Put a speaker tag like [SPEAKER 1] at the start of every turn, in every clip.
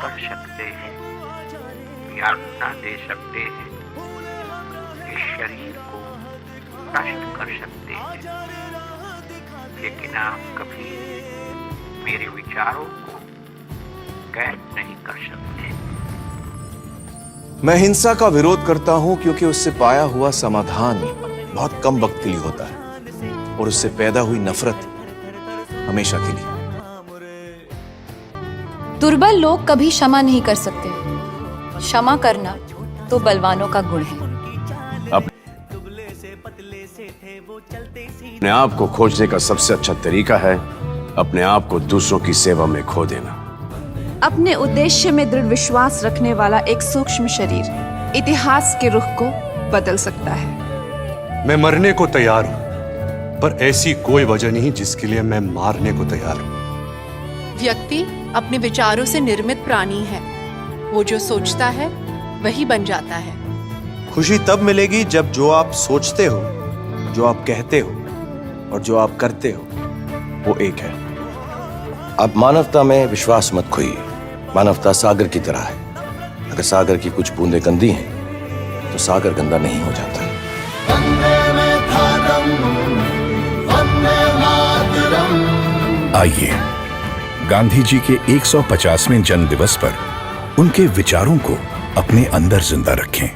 [SPEAKER 1] कर सकते हैं या न दे सकते हैं, इस शरीर को नष्ट कर सकते हैं, लेकिन आप कभी मेरे विचारों को कैद नहीं कर सकते।
[SPEAKER 2] मैं हिंसा का विरोध करता हूं क्योंकि उससे पाया हुआ समाधान बहुत कम वक्त के लिए होता है और उससे पैदा हुई नफरत हमेशा के लिए।
[SPEAKER 3] दुर्बल लोग कभी क्षमा नहीं कर सकते। क्षमा करना तो बलवानों का गुण है।
[SPEAKER 4] अपने आप को खोजने का सबसे अच्छा तरीका है अपने आप को दूसरों की सेवा में खो देना।
[SPEAKER 5] अपने उद्देश्य में दृढ़ विश्वास रखने वाला एक सूक्ष्म शरीर इतिहास के रुख को बदल सकता है।
[SPEAKER 6] मैं मरने को तैयार हूं, पर ऐसी कोई वजह नहीं जिसके लिए मैं मारने को तैयार हूं।
[SPEAKER 7] व्यक्ति अपने विचारों से निर्मित प्राणी है। वो जो सोचता है वही बन जाता है।
[SPEAKER 2] खुशी तब मिलेगी जब जो आप सोचते हो, जो आप कहते हो और जो आप करते हो वो एक है।
[SPEAKER 4] आप मानवता में विश्वास मत खोइए। मानवता सागर की तरह है। अगर सागर की कुछ बूंदें गंदी हैं तो सागर गंदा नहीं हो जाता।
[SPEAKER 8] आइए गांधी जी के 150वें जन्म दिवस पर उनके विचारों को अपने अंदर जिंदा रखें।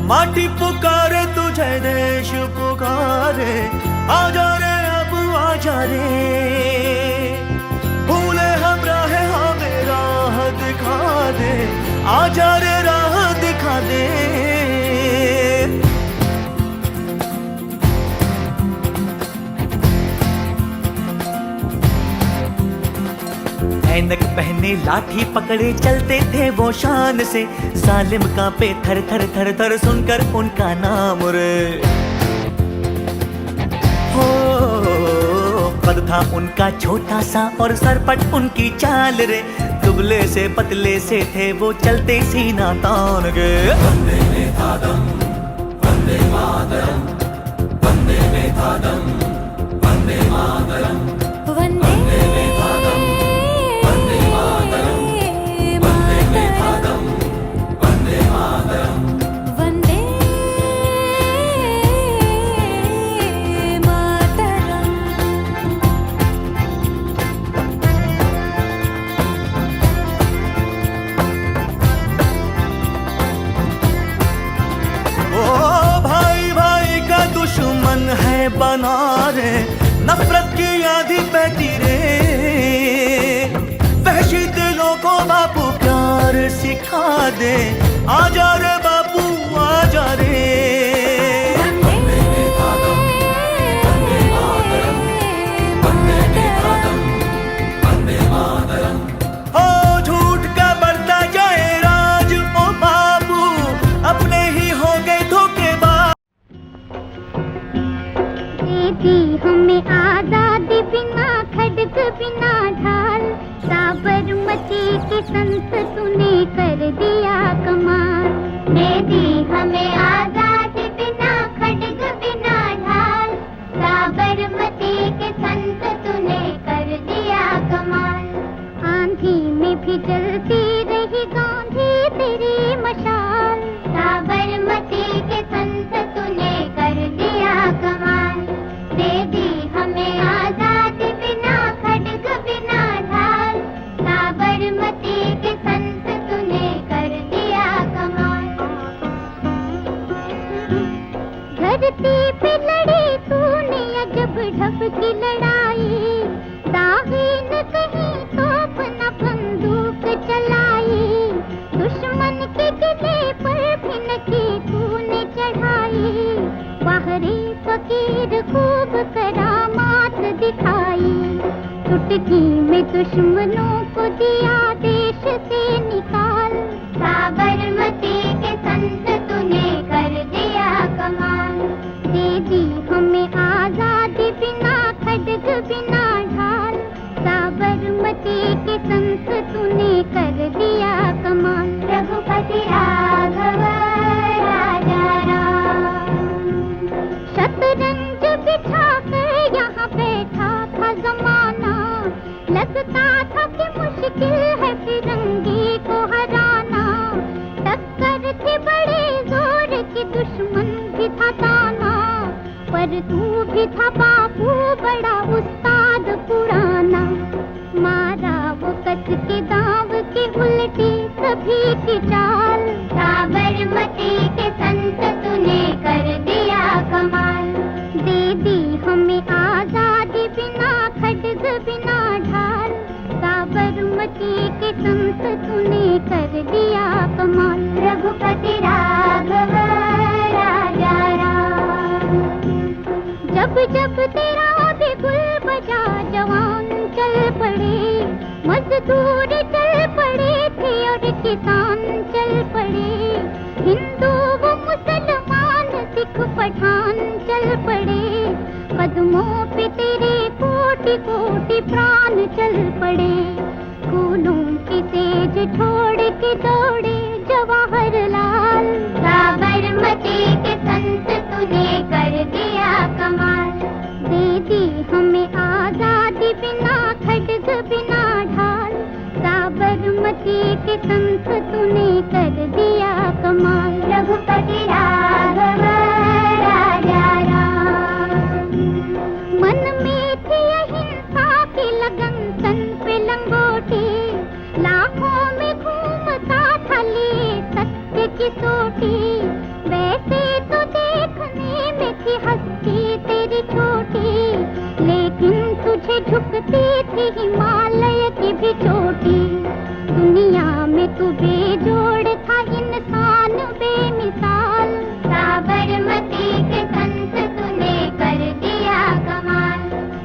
[SPEAKER 9] माटी पुकारे तुझे, देश पुकारे, आजा रे अब आजा रे। भूले हम राह हमें राह दिखा दे, आजा रे राह दिखा दे। ऐनक पहने लाठी पकड़े चलते थे वो शान से, सालिम कांपे थर थर थर थर सुनकर उनका नाम रे। हो कद था उनका छोटा सा और सरपट उनकी चाल रे। दुबले से पतले से थे वो चलते सीना तान के। वंदे में था दम, वंदे मातरम, वंदे में था दम, वंदे मातरम, वंदे में था दम, वंदे मातरम, वंदे में था दम, वंदे मातरम, वंदे मातरम। ओ भाई भाई का दुश्मन है बना रे, नफरत की आंधी बहती रे। वहशी दिलों को बापू प्यार सिखा दे, आजा रे बापू आजा रे। वंदे में था दम, वंदे मातरम, वंदे में था दम, वंदे मातरम। हो झूठ का बढ़ता जाए राज ओ बाबू, अपने ही हो गए धोखेबाज।
[SPEAKER 10] देती हमें आजादी बिना खड़ग बिना ढाल, साबरमती के संत तूने कर दिया कमाल। दे दी हमें आजादी बिना खड़ग बिना ढाल, साबरमती के संत तूने कर दिया कमाल। आंधी में भी जलती रही गांधी तेरी मशाल, साबरमती के संत तूने कर दिया कमाल। दे दी हमें आजादी बिना खड़ग बिना ढाल, साबरमती के संत तूने कर दिया कमाल। धरती पे लड़ी तूने अजब ढब की लड़ाई, दाही न कहीं तोप न बंदूक चलाई। दुश्मन के किले पर भी न की तूने चढ़ाई, बाहरी फकीर खूब करामात दिखाई। चुटकी में दुश्मनों को दिया देश से निकाल, साबरमती के संत तूने कर दिया कमाल। दे दी हमें आजादी बिना खड़ग बिना ढाल, साबरमती साबरमती के संत तूने कर दिया कमाल। रघुपति राघव राजा राम। शतरंज बिछा कर यहाँ बैठा था जमाना, लगता था कि मुश्किल है फिरंगी को हराना। टक्कर थी बड़े जोर की, दुश्मन भी था ताना, पर तू भी था बाबू बड़ा उस्ताद पुराना। मारा वो कच के दाव की उल्टी सभी की चाल। साबरमती के संत तूने कर दिया कमाल। दे दी हमें आजादी बिना खड्ग बिना ढाल। साबरमती के संत तूने कर दिया कमाल। रघुपति राघव राजा राम। जब जब तेरा भी गुल बजा जवान चल पड़े, मजदूर चल पड़े थे और किसान चल पड़े। हिंदू वो मुसलमान सिख पठान चल पड़े, कदमों पे तेरे कोटि कोटि प्राण चल पड़े। फूलों की तेज छोड़ के दौड़े जवाहरलाल। साबरमती के संत तूने कर दिया कमाल। दे दी हमें आजादी बिना खड्ग बिना ढाल। साबरमती के संत तूने कर दिया कमाल। रघुपति राघव राजा राम। मन में थी अहिंसा की लगन, तन पे लंगोटी, लाखों में घूमता था लिए सत्य की सोटी। वैसे तो देखने में थी हस्ती तेरी छोटी, लेकिन तुझे झुकती थी हिमालय की भी चोटी। दुनिया में तू बेजोड़ था, इंसान बेमिसाल। साबरमती के संत तूने कर दिया कमाल।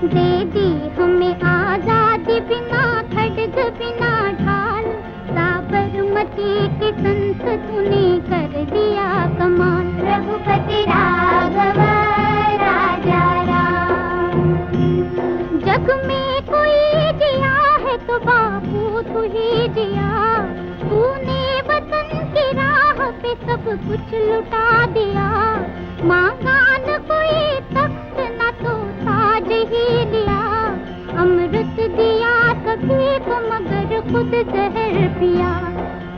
[SPEAKER 10] दे दी हमें आजादी बिना खड्ग बिना ढाल। साबरमती के संत तूने कर दिया कमाल। रघुपति राघव राजा राम। जग में कोई जिया है तो बापू तू ही जिया। तूने वतन की राह पे सब कुछ लुटा दिया। मांगा न कोई तख्त न तो ताज ही लिया। अमृत दिया सभी को मगर खुद जहर पिया।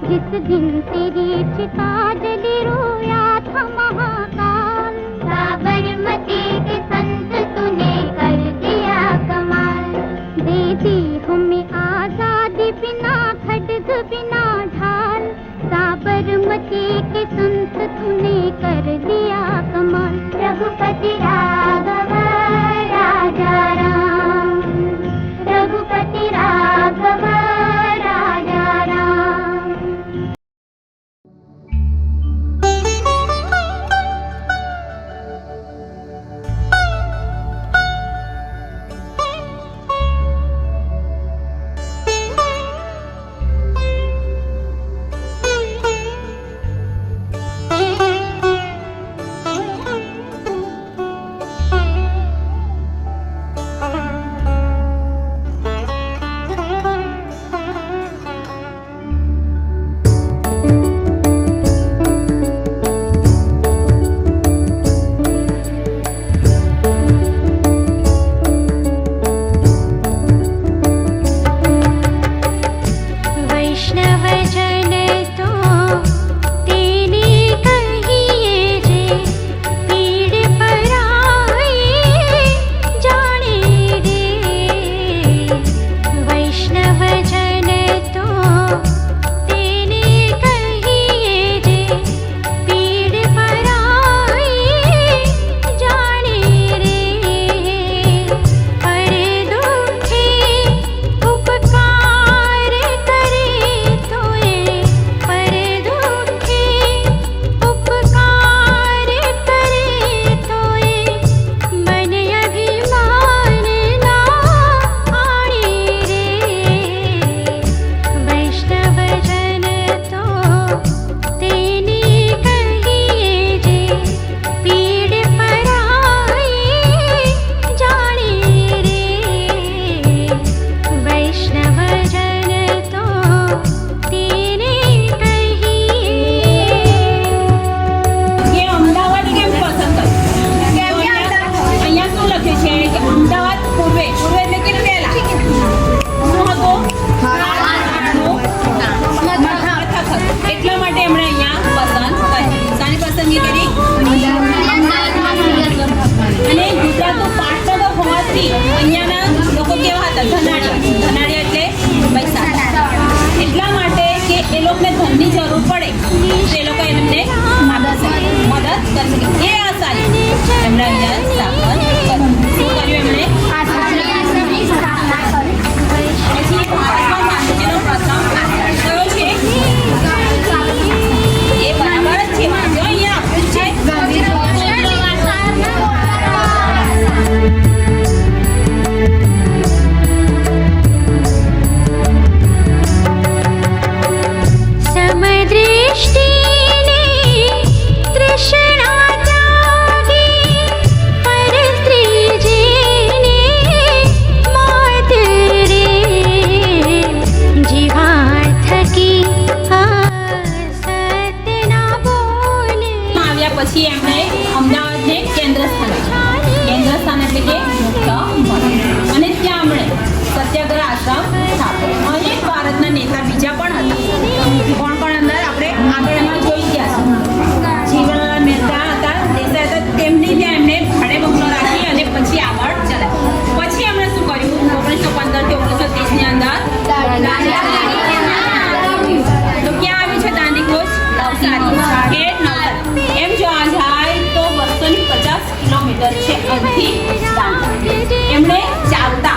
[SPEAKER 10] जिस दिन तेरी चिता जली रोया था महाकाल। साबरमती के संत तूने कर दिया कमाल। दे दी हमें आजादी बिना खड्ग बिना ढाल। साबरमती के संत तूने कर दिया कमाल। रघुपति राघव राजा राम। रघुपति राघव राजा राम।
[SPEAKER 11] અધિક ગાંધી એમણે ચાલતા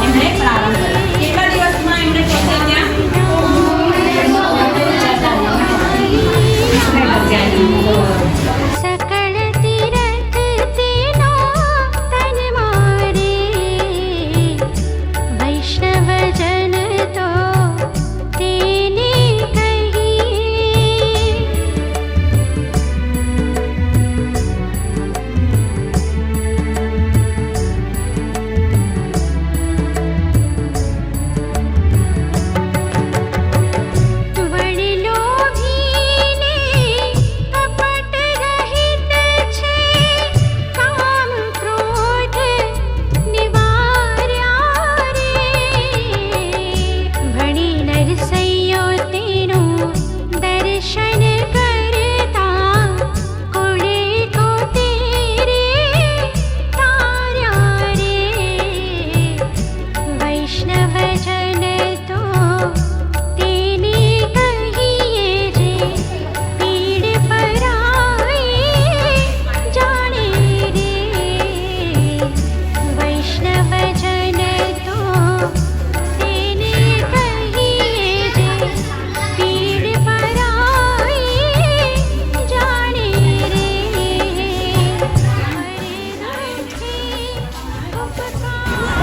[SPEAKER 11] એમણે પ્રારંભ કર્યો. કેટલા દિવસમાં એમણે પહોંચ્યા ત્યાં?
[SPEAKER 10] सकल तीरथ तेनो तन मारे वैष्णव जन तो तेने कही. वडिलो भीने कपट रहित छे काम क्रोध निवार्या रे. भणी नरसैयो तेनु दर्शन करता कोड़े को तेरे तार्या रे. वैष्णव जन तो तेने कहिए रे पीड़ पराए जाने रे. वैष्णव जन तो तेने कहिए रे पीड़ पराए जाने रे.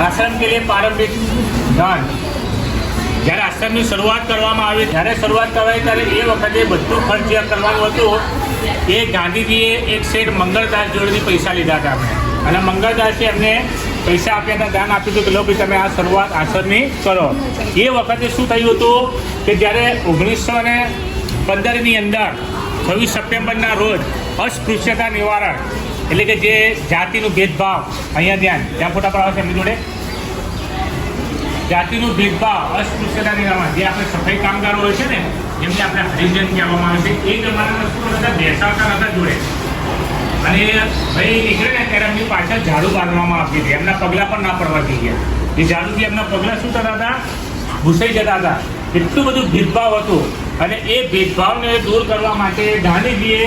[SPEAKER 12] આશ્રમ કે લીએ પ્રારંભિક જ્ઞાન જ્યારે આશ્રમની શરૂઆત કરવામાં આવી ત્યારે શરૂઆત કરાઈ ત્યારે એ વખતે બધું ખર્ચ જે કરવાનું હતું એ ગાંધીજીએ એક શેઠ મંગળદાસ જોડેથી પૈસા લીધા હતા આપણે અને મંગળદાસે એમને પૈસા આપ્યા હતા, દાન આપ્યું હતું કે લો ભાઈ તમે આ શરૂઆત આશ્રમની કરો. એ વખતે શું થયું હતું કે જ્યારે 1915ની અંદર 26 સપ્ટેમ્બરના રોજ અસ્પૃશ્યતા નિવારણ એટલે કે જે જાતિનું ભેદભાવ અહીંયા ત્યાં ફોટા પર આવે છે એમની જોડે જાતિનું ભેદભાવ અસ્પૃશ્યતા નિવારણ જે આપણે સફાઈ કામદારો હોય છે ને જેમને આપણે હરિજન કહેવામાં આવે છે એ જમાનામાં શું બધા બેસાડતા નતા જોડે અને ભાઈ નીકળે ને ત્યારે એમની પાછળ ઝાડુ બાંધવામાં આવતી હતી, એમના પગલાં પણ ના પડવા જોઈએ. એ ઝાડુથી એમના પગલાં શું થતા હતા? ભૂસાઈ જતા હતા. એટલું બધું ભેદભાવ હતું અને એ ભેદભાવને દૂર કરવા માટે ગાંધીજીએ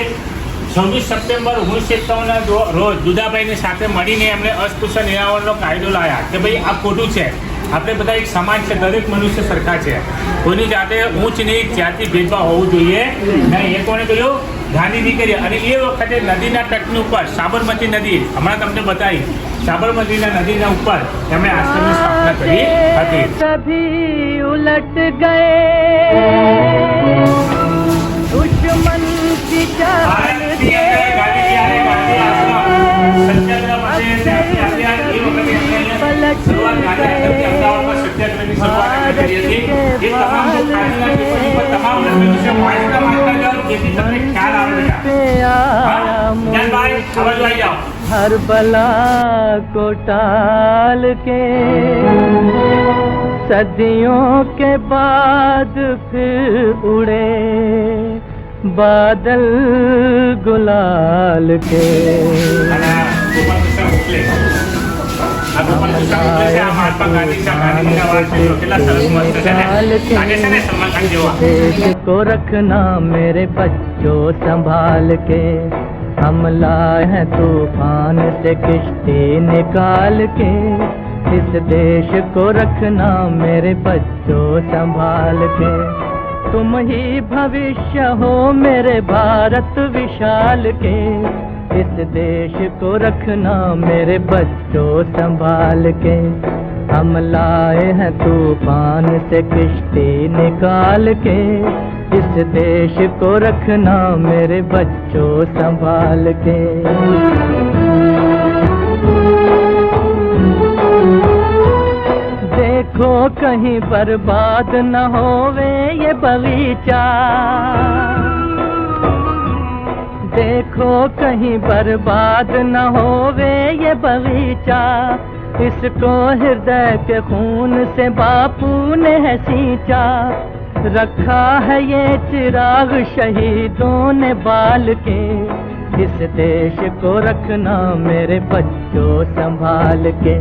[SPEAKER 12] 26 સપ્ટેમ્બર 1951ના રોજ દુધાભાઈની સાથે મળીને એમણે અસ્પૃશ્ય નિવારણનો કાયદો લાવ્યા કે ભાઈ આ ખોટું છે, આપણે બધા એક સમાન છે, દરેક મનુષ્ય સરખા છે, કોઈની જાતે ઊંચ નીચ જાતિ ભેદભાવ હોવું જોઈએ નહીં. એ કોણે કર્યું? ગાંધીજી કર્યું. અને એ વખતે નદીના તટની ઉપર સાબરમતી નદી હમણાં તમને બતાવી, સાબરમતીના નદીના ઉપર એમણે આશ્રમની સ્થાપના કરી હતી.
[SPEAKER 9] सभी उलट गए दुश्मन की चाल
[SPEAKER 12] ભારતની અંદર ગાંધીજી આને ગાંધી આશ્રમ સત્યાગ્રહ માટે ત્યાંથી આવ્યા. એ વખતે એમણે શરૂઆત ગાંધી આશ્રમથી અમદાવાદમાં સત્યાગ્રહની શરૂઆત એમણે કરી હતી. એ તમામ જો કાયદાના પેપર ઉપર તમામ લખેલું છે, વાંચતા વાંચતા જાઓ જેથી તમને ખ્યાલ આવે બેટા. જ્ઞાનભાઈ આ બાજુ આવી જાઓ.
[SPEAKER 9] हर बला को टाल के सदियों के बाद फिर उड़े बादल गुलाल के.
[SPEAKER 12] અને ગોપાલ કૃષ્ણ ગોખલે આ ગોપાલ કૃષ્ણ ગોખલે છે, આ મહાત્મા ગાંધીના વાત કર્યો. કેટલા સરસ મસ્ત છે ને, લાગે છે ને સલમાન ખાન જેવા.
[SPEAKER 9] देश को रखना मेरे बच्चों संभाल के हम लाए हैं तूफान से किश्ती निकाल के. इस देश को रखना मेरे बच्चों संभाल के. तुम ही भविष्य हो मेरे भारत विशाल के. इस देश को रखना मेरे बच्चों संभाल के हम लाए हैं तूफान से किश्ती निकाल के. इस देश को रखना मेरे बच्चों संभाल के. देखो कहीं बर्बाद न होवे ये बगीचा, देखो कहीं बर्बाद न होवे ये बगीचा. इसको हृदय के खून से बापू ने है सींचा. रखा है ये चिराग शहीदों ने बाल के. इस देश को रखना मेरे बच्चों संभाल के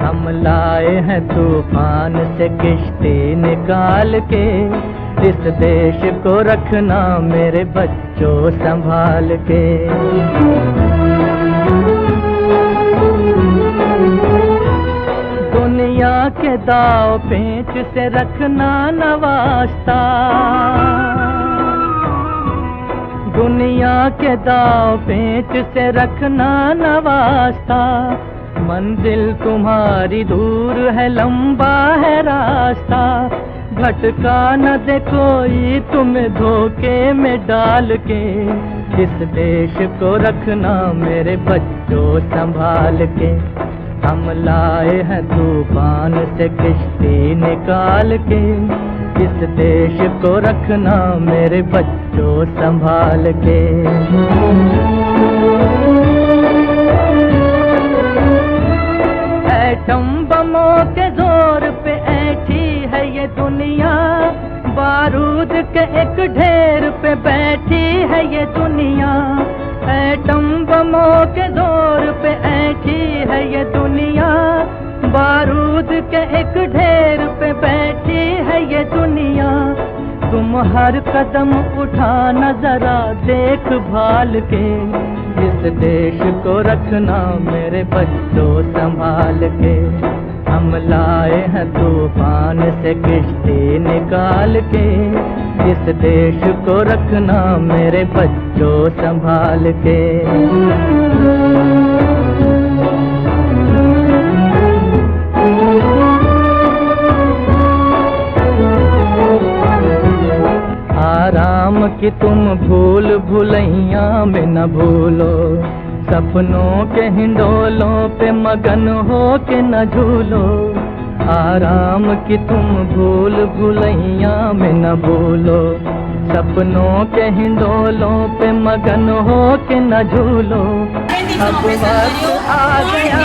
[SPEAKER 9] हम लाए हैं तूफान से किश्ती निकाल के. इस देश को रखना मेरे बच्चों संभाल के. के दाव पेंच से रखना न वास्ता, दुनिया के दाव पेंच से रखना न वास्ता। मंजिल तुम्हारी दूर है, लंबा है रास्ता, भटका न दे कोई तुम्हें धोखे में डाल के। इस देश को रखना मेरे बच्चों संभाल के, हम लाए हैं तूफान से किश्ती निकाल के। इस देश को रखना मेरे बच्चों संभाल के। एटम बमों के जोर पे ऐठी है ये दुनिया, बारूद के एक ढेर पे बैठी है ये दुनिया। एटम बमों के जोर पे ऐठी है ये दुनिया, बारूद के एक ढेर पे बैठी है ये दुनिया। तुम हर कदम उठाना जरा देख भाल के, इस देश को रखना मेरे बच्चों संभाल के। हम लाए हैं तूफान से किश्ती निकाल के, इस देश को रखना मेरे बच्चों संभाल के। आराम की तुम भूल भुलैया में न भूलो, सपनों के हिंडोलों पे मगन हो के न झूलो। आराम की तुम भूल भुलैया में न भूलो, सपनों के हिंडोलों पे मगन हो के न झूलो। अब वक्त आ गया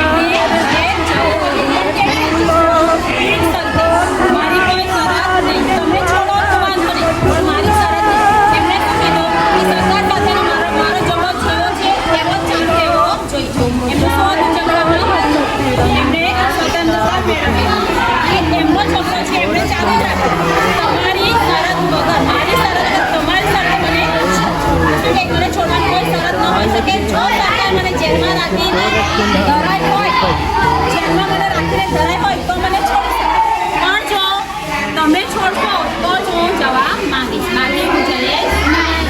[SPEAKER 11] તમે છોડશો તો જ હું જવાબ માંગીશ, બાકી હું જઈશ નહીં.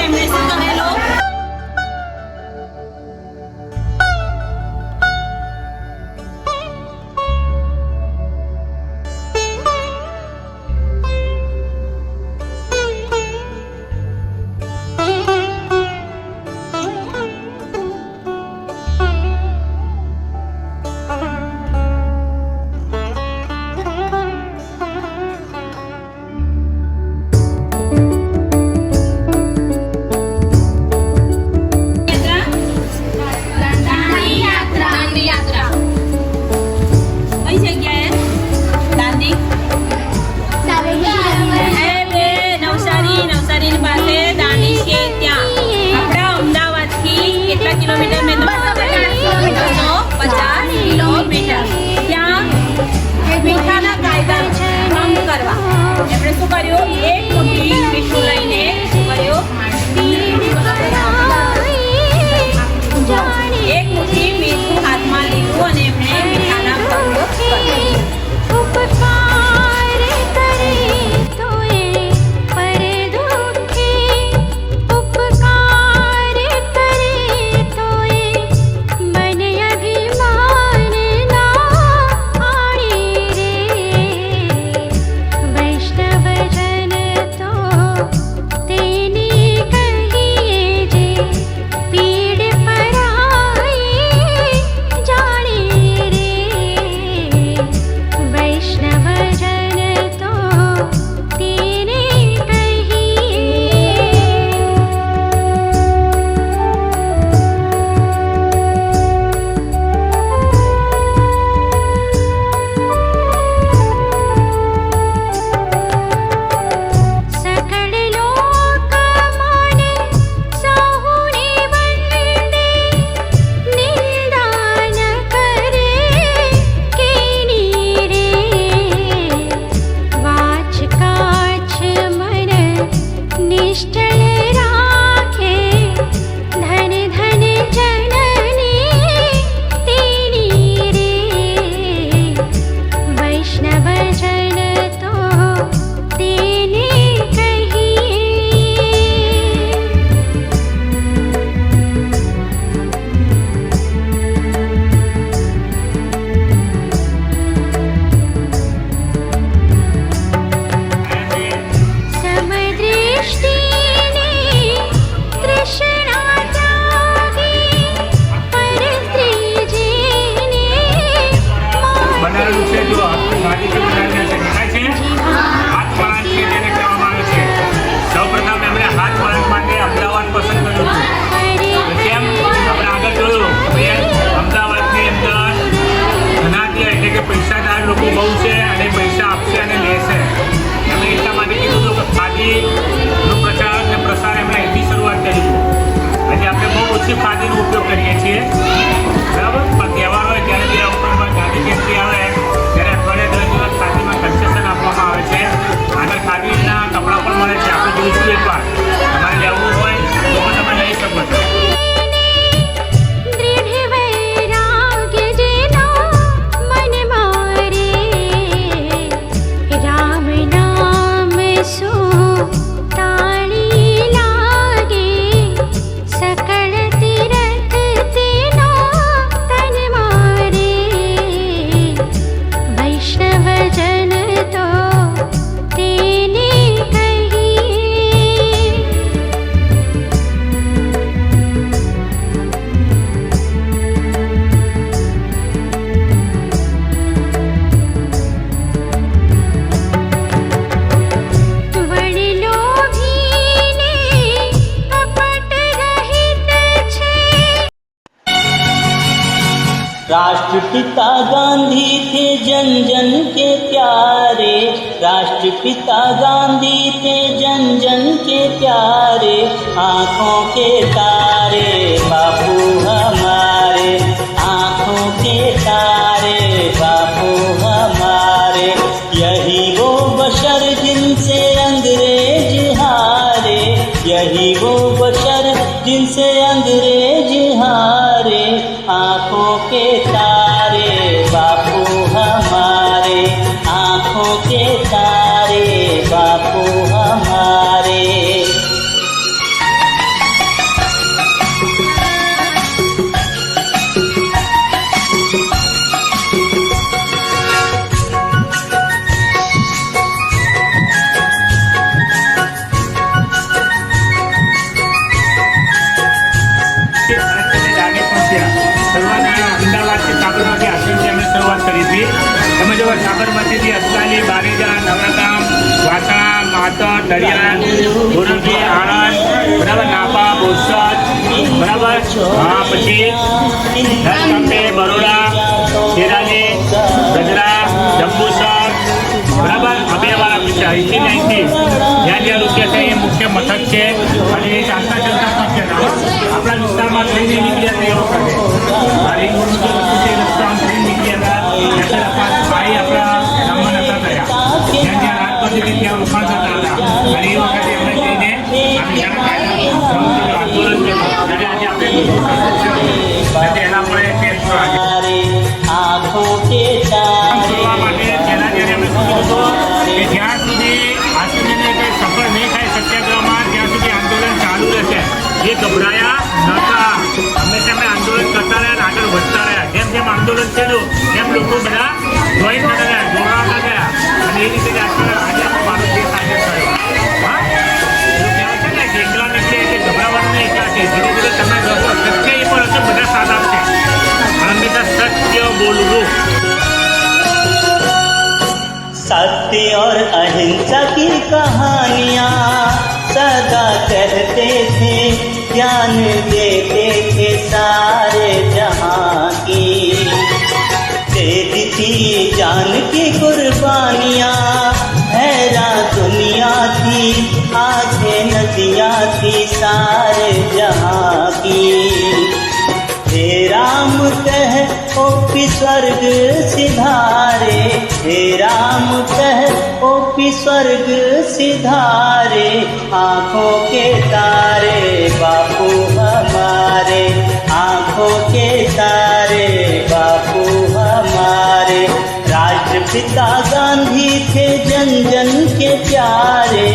[SPEAKER 11] એમને શું કહેલો? किलोमीटर में 50 किलोमीटर ત્યાં મીઠાના કાયદા ભંગ કરવા એમણે શું કર્યું, એક મુઠ્ઠી મીઠું લઈને શું કર્યું, એક મુઠ્ઠી મીઠું હાથમાં લીધું અને એમણે મીઠાના ભંગ કર્યો.
[SPEAKER 10] ते
[SPEAKER 13] राष्ट्रपिता गांधी थे जन जन के प्यारे, राष्ट्रपिता गांधी थे जन जन के प्यारे, आंखों के तारे बापू हमारे, आंखों के तारे बापू हमारे। यही वो बशर जिनसे अंग्रेज हारे, यही वो बशर जिनसे अंग्रेज हारे, आंखों के तारे बापू हमारे, आंखों के तारे बापू हमारे।
[SPEAKER 12] साबरमती अस्ताली बारेजा नवरगाम वाता माता दरियान गोरखी आनंद बराबर नापा बोसद बराबर हाँ पी दस बरोड़ा केराली गजरा जंबूसर बराबर अभेवाला पीछा 1890 જ્યાં જ્યાં રૂપિયા છે એ મુખ્ય મથક છે અને એ ચાલતા ચાલતા પહોંચે આપણા વિસ્તારમાં થઈને નીકળ્યા તે વખતે મારી રસ્તા થઈને નીકળ્યા હતા ભાઈ આપણા ગામમાં નતા થયા જ્યાં જ્યાં રાજપતિ ત્યાં રોકાણ થતા હતા અને એ વખતે એમણે જઈને આંદોલન કર્યું અને આજે આપણે એના મળે
[SPEAKER 13] आंखों के तारे
[SPEAKER 12] પહેલા જ્યારે એમણે શું કીધું કે જ્યાં સુધી આશ્ચર્યને કંઈ સફળ નહીં થાય સત્યાગ્રહમાં ત્યાં સુધી આંદોલન ચાલુ રહેશે એ ગભરાયા નહોતા હંમેશા અમે આંદોલન કરતા રહ્યા આગળ વધતા રહ્યા જેમ જેમ આંદોલન થયું તેમ લોકો બધા જોઈન થતા ગયા જોડાતા ગયા અને એ રીતે આજે મારો દેશ આજે થયો હા એવું કહેવાય છે ને કે એકલા નીકળે એટલે ગભરાવાનું નહીં ક્યાં છે ધીરે ધીરે તમે રહો સત્ય એ પણ હશે બધા સાથ આપશે હંમેશા સત્ય બોલવું
[SPEAKER 13] सत्य और अहिंसा की कहानियाँ सदा कहते थे, ज्ञान देते थे सारे जहाँ की। दे दी थी जान की कुर्बानियाँ, हैरान दुनिया थी, आंखें नदियाँ थी सारे जहाँ की। हे राम कह ओपी स्वर्ग सिधारे, हे राम कह ओपी स्वर्ग सिधारे, आंखों के तारे बापू हमारे, आंखों के तारे बापू हमारे। राष्ट्रपिता गांधी थे जन जन के प्यारे,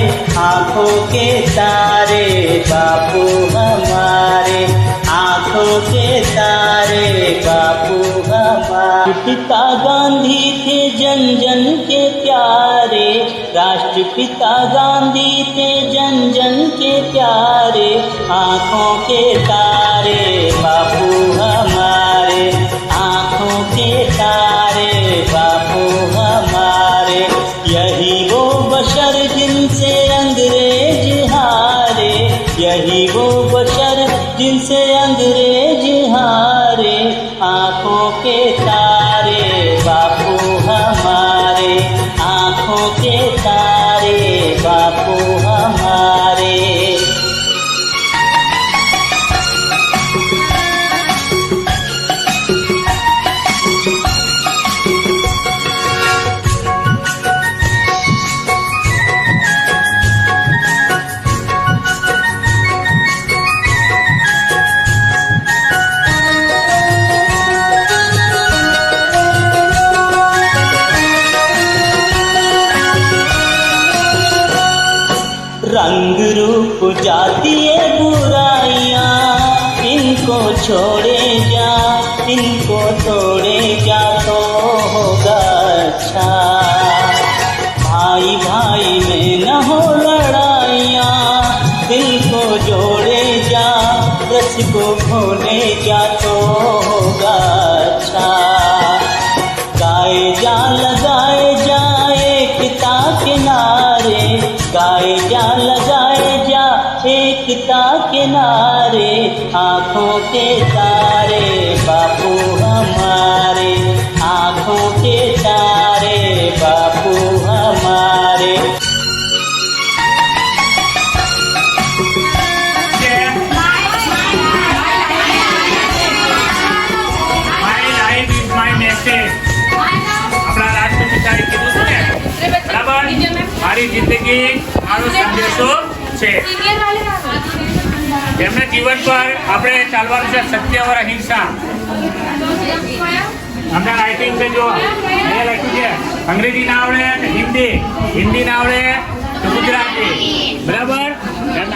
[SPEAKER 13] आंखों के तारे बापू हमारे, आंखों के तारे बापू हमारे। पिता गांधी थे जन जन के प्यारे, राष्ट्रपिता गांधी थे जन जन के प्यारे, आंखों के तारे बापू हमारे, आंखों के तारे बापू हमारे। यही वो बशर जिनसे अंग्रेज हारे, यही वो बशर जिनसे अंग्रेज हारे, आंखों के तारे बापू हमारे, आंखों के तारे बापू हमारे। रंग रूप जाती है बुराइयाँ, इनको छोड़े जा, इनको तोड़े जा तो होगा अच्छा। भाई भाई में न हो लड़ाइयाँ, दिल को जोड़े जा, रस को खोले जा तो होगा अच्छा। गाए जा लगाए जा एकता के नारे, गाए जा लगाए जा एकता के नारे, आंखों के तारे बापू हमारे,
[SPEAKER 12] અમારી જિંદગી મારો સંદેશો છે. તેમના જીવન પર આપણે ચાલવાનું છે સત્ય और અહિંસા. हमने राइटिंग से जो ये लख्યું છે અંગ્રેજી ના આવડે હિન્દી ના આવડે તો ગુજરાતી બરાબર.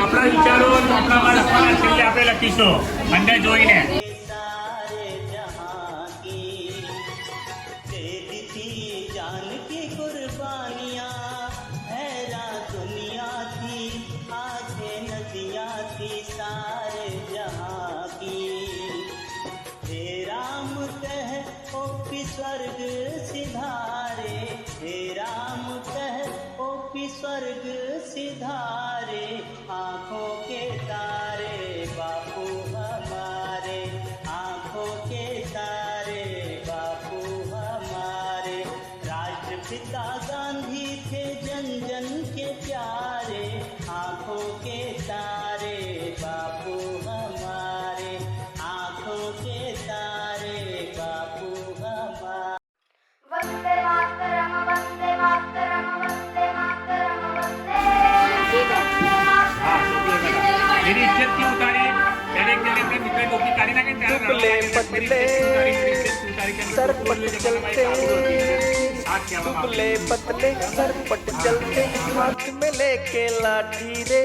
[SPEAKER 12] આપણા વિચારો આપણામાં લખવાના છે એટલે આપણે લખીશું અંદર જોઈને.
[SPEAKER 13] स्वर्ग सिधारे हे राम कह ओ स्वर्ग सिधारे आँखों के तारे बापू हमारे आँखों के तारे बापू हमारे. राष्ट्रपिता गांधी थे जन जन के प्यारे आँखों के तारे बापू हमारे आँखों के तारे बापू हमारे.
[SPEAKER 10] वंदे मातरम वंदे मातरम वंदे मातरम वंदे
[SPEAKER 12] मेरी इज्जत क्यों उतारी एक अपने मित्र टोपी काढ़ी ना के
[SPEAKER 9] दुबले पतले सरपट चलते दुबले पतले सरपट चलते हाथ में लेके लाठी रे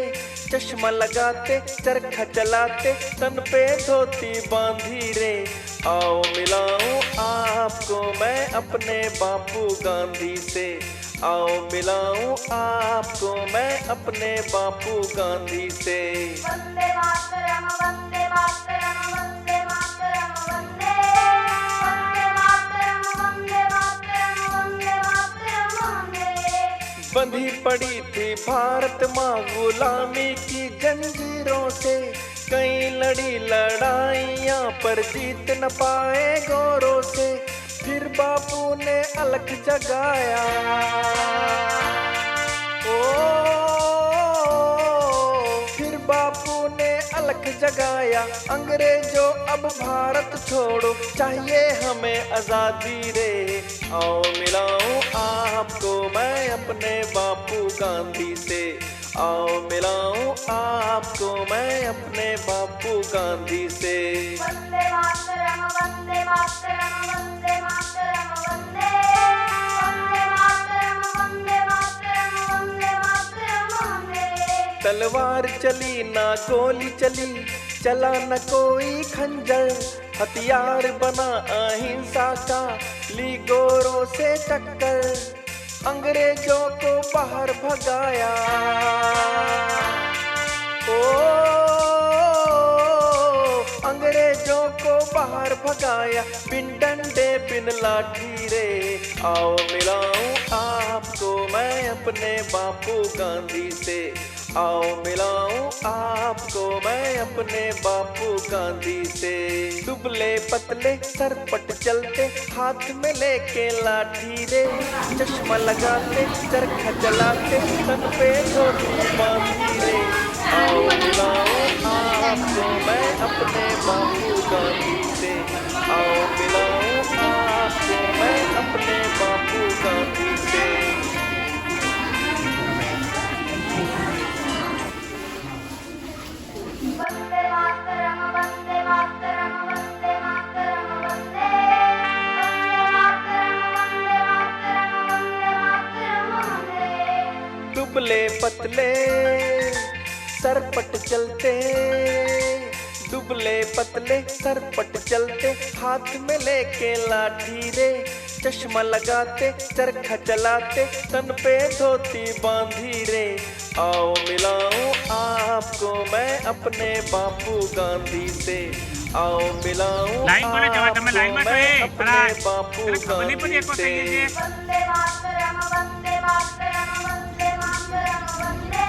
[SPEAKER 9] चश्मा लगाते चरखा चलाते तन पे धोती बांधी रे. आओ मिलाऊं आपको मैं अपने बापू गांधी से आओ मिलाऊं आपको मैं अपने बापू गांधी से.
[SPEAKER 10] वंदे मातरम वंदे मातरम वंदे मातरम वंदे मातरम वंदे मातरम वंदे मातरम वंदे.
[SPEAKER 9] बंधी पड़ी थी भारत माँ गुलामी की जंजीरों से कई लड़ी लड़ाइयाँ पर जीत न पाए गौरों से. फिर बापू ने अलख जगाया ओ फिर बापू ने अलख जगाया अंग्रेजों अब भारत छोड़ो चाहिए हमें आजादी रे. आओ मिलाऊं आपको मैं अपने बापू गांधी से आओ मिलाऊं आपको मैं अपने बापू गांधी से.
[SPEAKER 10] वंदे मातरम वंदे मातरम वंदे मातरम वंदे मातरम वंदे मातरम वंदे मातरम वंदे.
[SPEAKER 9] तलवार चली ना गोली चली चला न कोई खंजर हथियार बना अहिंसा का ली गोरों से टक्कर अंग्रेजों को बाहर भगाया ओ अंग्रेजों को बाहर भगाया बिन डंडे बिन लाठी रे. आओ मिलाऊं आपको मैं अपने बापू गांधी से आओ मिलाऊं आपको मैं अपने बापू गांधी से. दुबले पतले सरपट चलते हाथ में लेके लाठी रे चश्मा लगाते चरखा चलाते तन पे धोती बांधी रे. आओ मिलाऊं आपको मैं अपने बापू गांधी से आओ मिलाऊं आपको मैं अपने बापू गांधी से.
[SPEAKER 10] वंदे मातरम वंदे मातरम वंदे मातरम वंदे मातरम वंदे मातरम वंदे मातरम वंदे.
[SPEAKER 9] दुबले पतले सरपट चलते दुबले पतले सरपट चलते हाथ में लेके लाठी रे चश्मा लगाते चरखा चलाते तन पे धोती बांधी रे. आओ मिलाऊं आपको मैं अपने बापू गांधी से आओ मिलाऊं आपको मैं अपने बापू गांधी से.
[SPEAKER 10] वंदे मातरम वंदे मातरम वंदे मातरम वंदे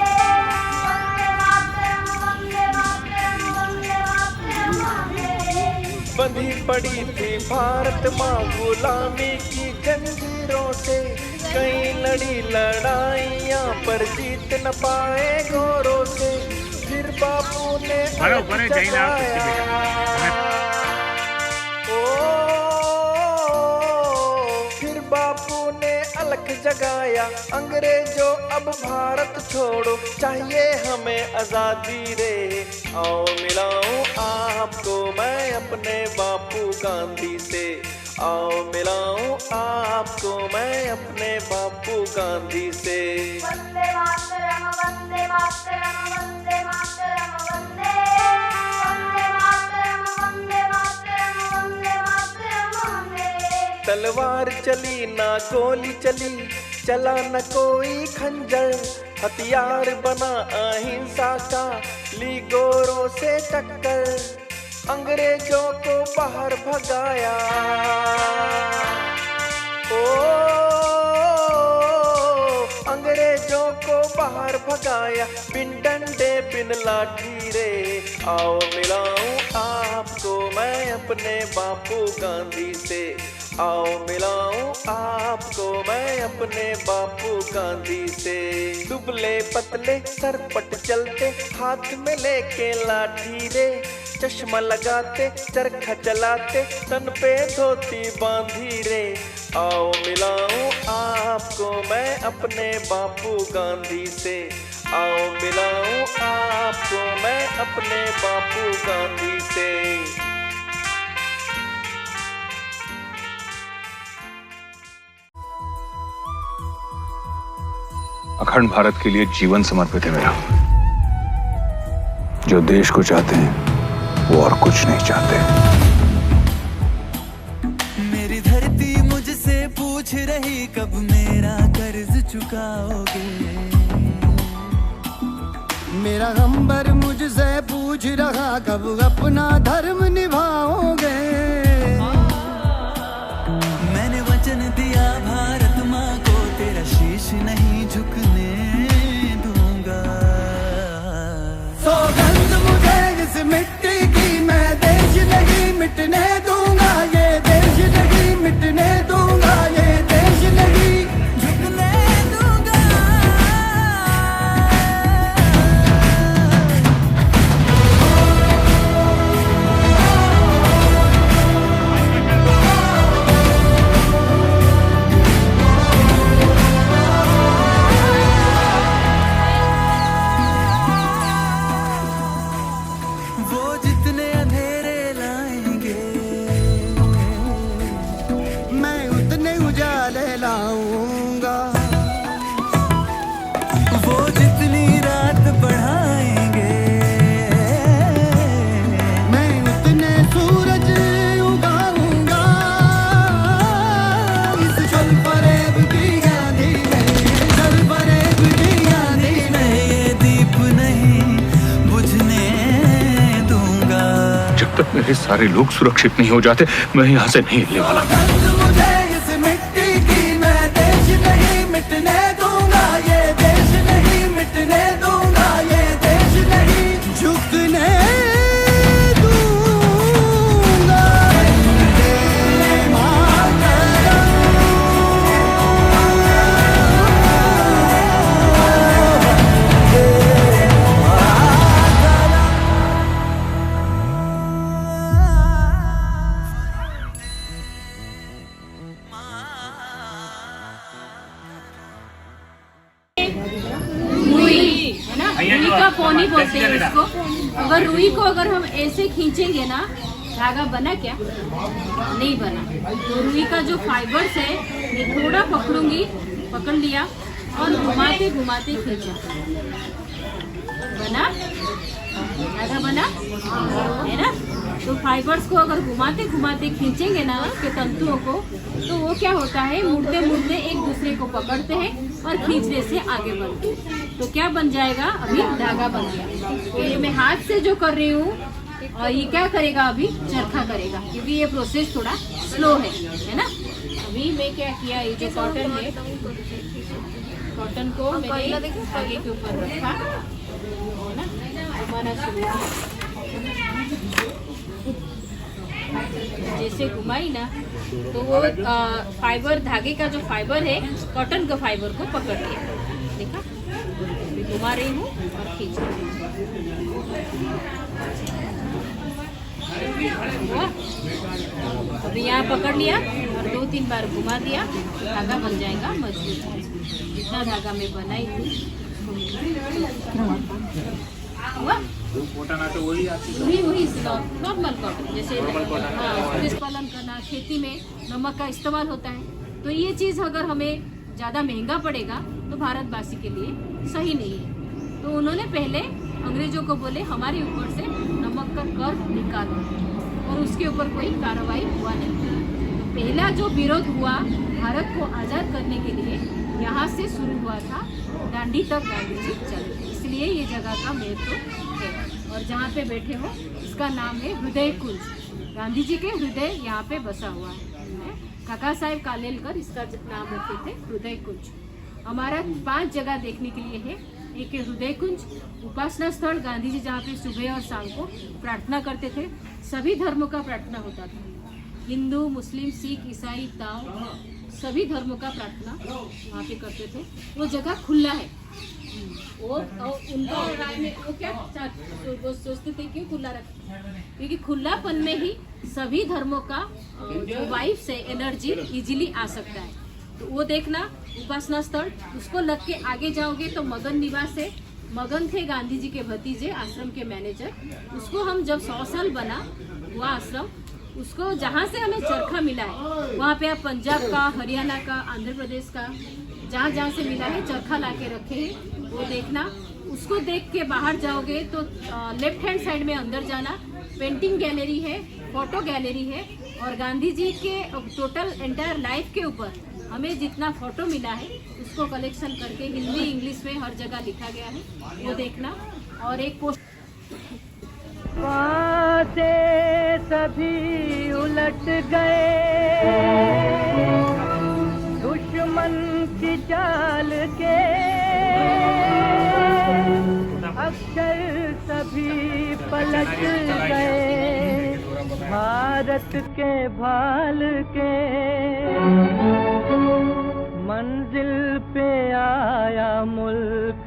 [SPEAKER 10] मातरम वंदे मातरम वंदे मातरम वंदे.
[SPEAKER 9] बंधी पड़ी थी भारत माँ गुलामी की जंजीरों से कई लड़ी लड़ाइयाँ पर जीत न पाए गौरों से. फिर बापू ने अलख जगाया ओ फिर बापू ने
[SPEAKER 14] अलख जगाया। अंग्रेजों अब भारत छोड़ो, चाहिए हमें आजादी रे। आओ मिलाऊं आपको मैं अपने बापू गांधी से। आओ मिलाऊं आपको मैं अपने बापू गांधी से।
[SPEAKER 10] वंदे मातरम वंदे मातरम वंदे मातरम वंदे वंदे मातरम वंदे मातरम वंदे मातरम वंदे।
[SPEAKER 14] तलवार चली ना गोली चली, चला न कोई खंजर। हथियार बना अहिंसा का, ली गोरों से टक्कर। अंग्रेजों को बाहर भगाया। ओ अंग्रेजों को बाहर भगाया, बिन डंडे बिन लाठी रे। आओ मिलाऊं आपको मैं अपने बापू गांधी से। आओ मिलाऊं आपको मैं अपने बापू गांधी से। दुबले पतले सरपट चलते, हाथ में लेके लाठी रे। चश्मा लगाते चरखा चलाते, तन पे धोती बांधी रे। आओ मिलाऊं आपको मैं अपने बापू गांधी से। आओ मिलाऊं आपको मैं अपने बापू गांधी से।
[SPEAKER 2] अखंड भारत के लिए जीवन समर्पित है मेरा। जो देश को चाहते हैं वो और कुछ नहीं चाहते।
[SPEAKER 9] मेरी धरती मुझसे पूछ रही कब मेरा कर्ज चुकाओगे। मेरा गंबर मुझसे पूछ रहा कब अपना धर्म निभाओगे। मैंने वचन दिया भारत माँ को, तेरा शीश नहीं झुकने दूंगा। सौगंध मुझे इस मिट्टी की, मैं देश नहीं मिटने दूंगा। ये देश नहीं मिटने दूंगा, ये देश नहीं झुकने दूंगा। वो जितने अंधेरे लाएंगे, मैं उतने उजाले लाऊंगा। वो जितनी रात बढ़ाएंगे, मैं उतने सूरज उगाऊंगा। इस जल फरेब की आंधी में, जल फरेब की आंधी में, ये दीप नहीं बुझने दूंगा।
[SPEAKER 2] जब तक मेरे सारे लोग सुरक्षित नहीं हो जाते, मैं यहाँ से नहीं हिलने वाला।
[SPEAKER 9] मुझे इस मिट्टी की, मैं देश नहीं मिटने दूंगा। ये देश नहीं मिटने दूंगा, ये देश नहीं झुकने दूंगा। वंदे मातरम,
[SPEAKER 11] रुई है ना, रुई का पोनी बोलते हैं इसको। अगर रुई को अगर हम ऐसे खींचेंगे ना, धागा बना क्या? नहीं बना। तो रुई का जो फाइबर्स है, ये थोड़ा पकड़ूंगी, पकड़ लिया और घुमाते घुमाते खींचा, बना धागा बना है ना। तो फाइबर्स को अगर घुमाते घुमाते खींचेंगे ना के तंतुओं को, तो वो क्या होता है, मुड़ते मुड़ते एक दूसरे को पकड़ते हैं और खींचने से आगे बढ़ते हैं। तो क्या बन जाएगा? अभी धागा बन गया। तो ये मैं हाथ से जो कर रही हूँ, और ये क्या करेगा? अभी चरखा करेगा, क्योंकि ये प्रोसेस थोड़ा स्लो है ना। अभी मैं क्या किया, ये जो कॉटन है, कॉटन को मैंने आगे के ऊपर रखा है ना, घुमाना शुरू किया। जैसे घुमाई ना, तो वो फाइबर, धागे का जो फाइबर है, कॉटन का फाइबर को पकड़ लिया। देखा, घुमा रही हूँ और खींच रही हूँ। हुआ? अभी यहाँ पकड़ लिया और 2-3 बार घुमा दिया तो धागा बन जाएगा मजबूत। जितना धागा मैं बनाई थी हुआ? वही नॉर्मल कॉटन जैसे पुलिस पालन करना, खेती में नमक का इस्तेमाल होता है। तो ये चीज़ अगर हमें ज़्यादा महंगा पड़ेगा तो भारतवासी के लिए सही नहीं है। तो उन्होंने पहले अंग्रेजों को बोले हमारे ऊपर से नमक का कर निकालो, और उसके ऊपर कोई कार्रवाई हुआ नहीं। तो पहला जो विरोध हुआ भारत को आज़ाद करने के लिए यहाँ से शुरू हुआ था, दांडी तक गांधी जी चले थे। इसलिए ये जगह का महत्व है। और जहाँ पे बैठे हो इसका नाम है हृदय कुंज। गांधी जी के हृदय यहाँ पे बसा हुआ है। काका साहेब कालेलकर इसका नाम रखे थे हृदय कुंज। हमारा 5 जगह देखने के लिए है। एक है हृदय कुंज, उपासना स्थल गांधी जी जहाँ पे सुबह और शाम को प्रार्थना करते थे। सभी धर्मों का प्रार्थना होता था, हिंदू, मुस्लिम, सिख, ईसाई, ताओ, सभी धर्मों का प्रार्थना वहाँ पे करते थे। वो जगह खुला है। और उनका राय में वो क्या वो सोचते थे क्यों खुला रखा, क्योंकि खुलापन में ही सभी धर्मों का जो वाइब से एनर्जी इजीली आ सकता है। तो वो देखना उपासना स्थल, उसको लग के आगे जाओगे तो मगन निवास है। मगन थे गांधी जी के भतीजे, आश्रम के मैनेजर। उसको हम जब 100 साल बना हुआ आश्रम, उसको जहाँ से हमें चरखा मिला है वहाँ पे आप पंजाब का, हरियाणा का, आंध्र प्रदेश का, जहाँ से मिला है चरखा ला के रखे हैं वो देखना। उसको देख के बाहर जाओगे तो लेफ्ट हैंड साइड में अंदर जाना, पेंटिंग गैलरी है, फोटो गैलरी है। और गांधी जी के टोटल एंटायर लाइफ के ऊपर हमें जितना फोटो मिला है उसको कलेक्शन करके हिंदी, इंग्लिश में हर जगह लिखा गया है, वो देखना। और एक पोस्ट
[SPEAKER 9] से सभी उलट गए, दुश्मन की चाल के अक्षर सभी पलट गए, भारत के भाल के मंजिल पे आया मुल्क,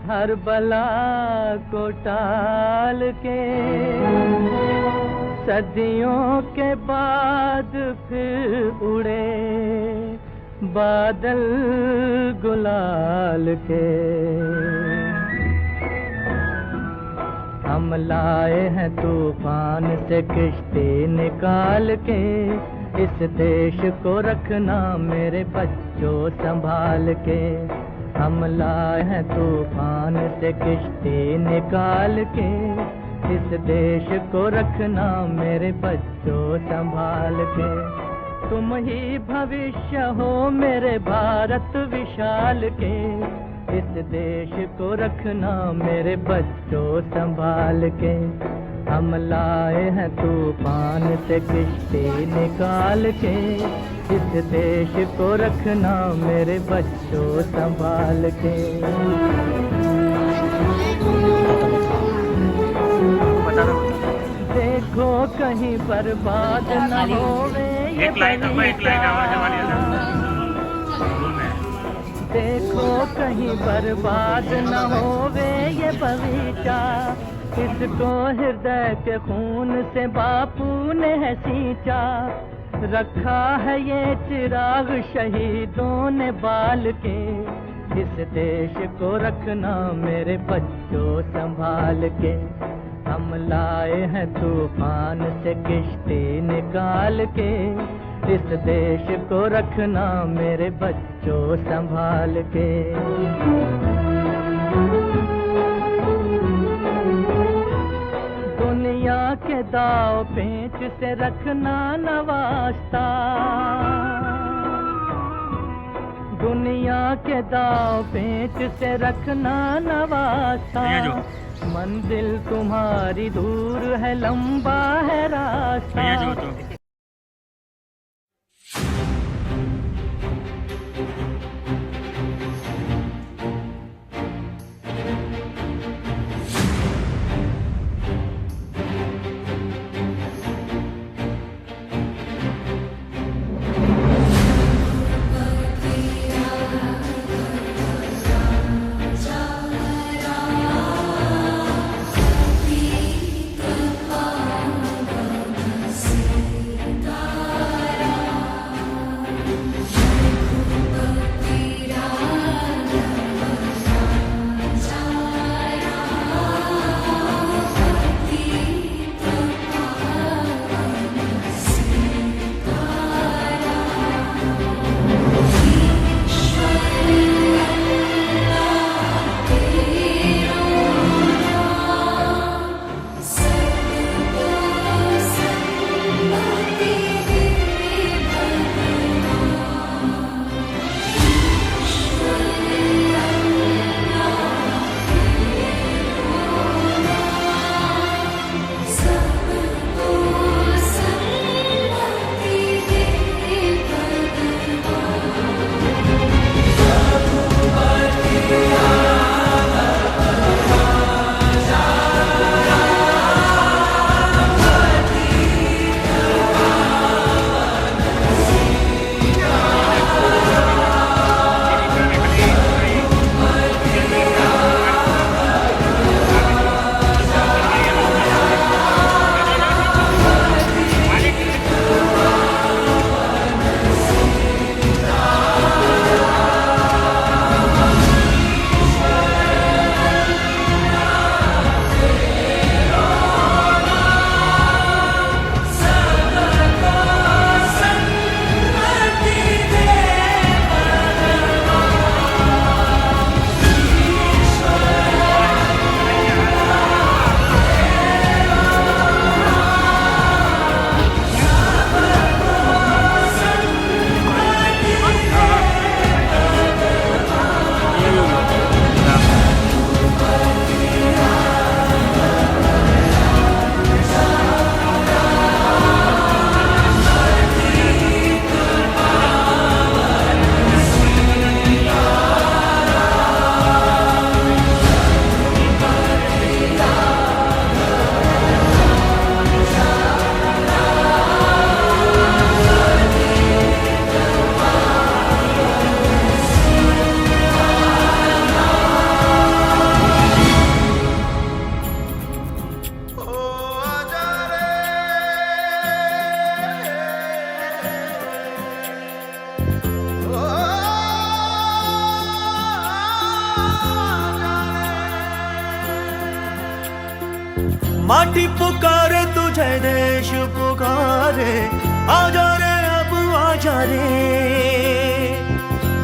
[SPEAKER 9] हर बला को टाल के सदियों के बाद फिर उड़े बादल गुलाल के। हम लाए हैं तूफान से किश्ती निकाल के, इस देश को रखना मेरे बच्चों संभाल के। हम लाए हैं तूफान से किश्ती निकाल के, इस देश को रखना मेरे बच्चों संभाल के। तुम ही भविष्य हो मेरे भारत विशाल के, इस देश को रखना मेरे बच्चों संभाल के। हम लाए हैं तूफान से किश्ती निकाल के, इस देश को रखना मेरे बच्चों संभाल के। देखो कहीं बर्बाद न होवे ये बगीचा, देखो कहीं बर्बाद न होवे ये बगीचा, इसको हृदय के खून से बापू ने है सींचा। रखा है ये चिराग शहीदों ने बाल के, इस देश को रखना मेरे बच्चों संभाल के। हम लाए हैं तूफान से किश्ती निकाल के, इस देश को रखना मेरे बच्चों संभाल के। दुनिया के दाव पेंच से रखना न वास्ता, दुनिया के दाव पेंच से रखना न वास्ता। मंजिल तुम्हारी दूर है, लंबा है रास्ता। माटी पुकारे तुझे, देश पुकारे, आजा रे अब आजा रे।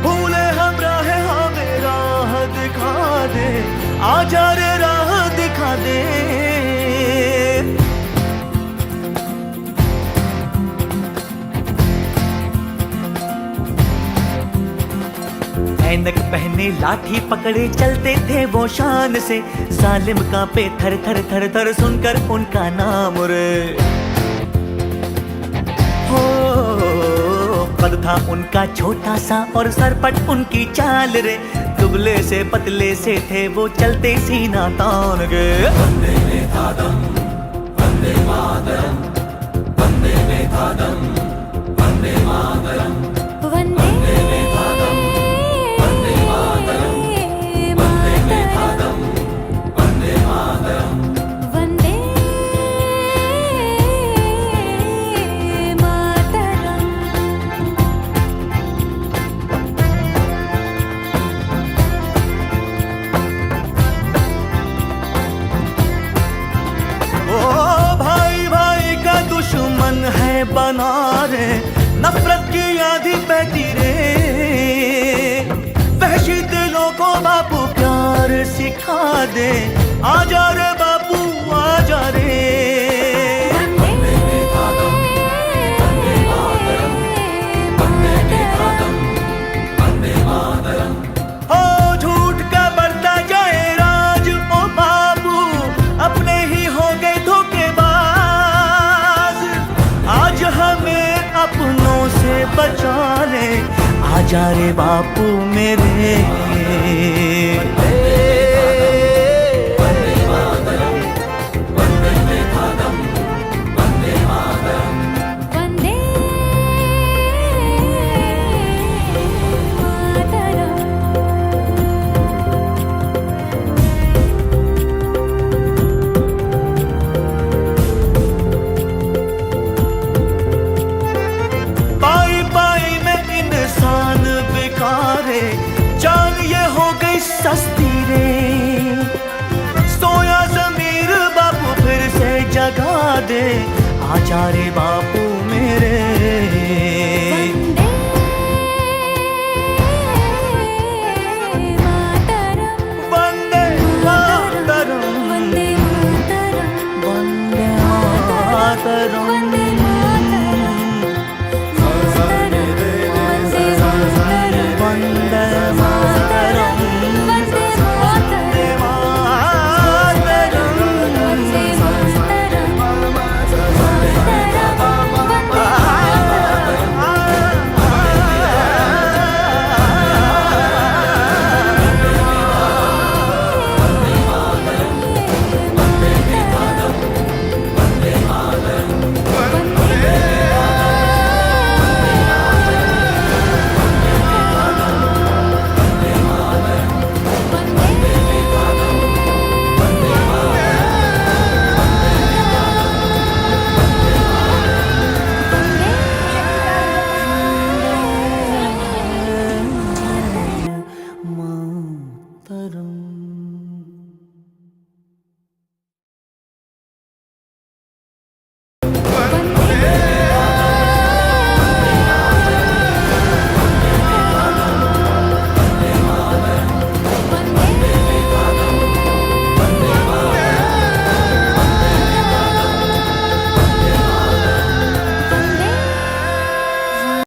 [SPEAKER 9] भूले हम राह हमें राह दिखा दे, आजा रे राह दिखा दे। ऐनक पहने लाठी पकड़े चलते थे वो शान से, जालिम कांपे थर थर थर थर सुनकर उनका नाम रे। हो कद था उनका छोटा सा और सरपट उनकी चाल रे, दुबले से पतले से थे वो चलते सीना तान के। वंदे में था दम, वंदे मातरम, वंदे में था दम, वंदे मातरम, वंदे में था दम, वंदे मातरम, वंदे में था दम, वंदे मातरम, वंदे मातरम। ओ भाई भाई का दुश्मन है बना रे, नफरत की आंधी बहती रे। वहशी दिलों को बापू प्यार सिखा दे, आजा रे बापू आजा रे। वंदे में था दम, वंदे मातरम, वंदे में था दम, वंदे मातरम। हो झूठ का बढ़ता जाए राज ओ बाबू, अपने ही हो गए धोखेबाज। आज हमें अपनों से बचा ले, आजा रे बापू मेरे। वंदे मातरम, वंदे में था दम, वंदे मातरम, वंदे मातरम। पाई पाई में इंसान बिकारे, जान ये हो गई सस्ती रे। सोया ज़मीर बापू फिर से जगा दे, आजा रे बापू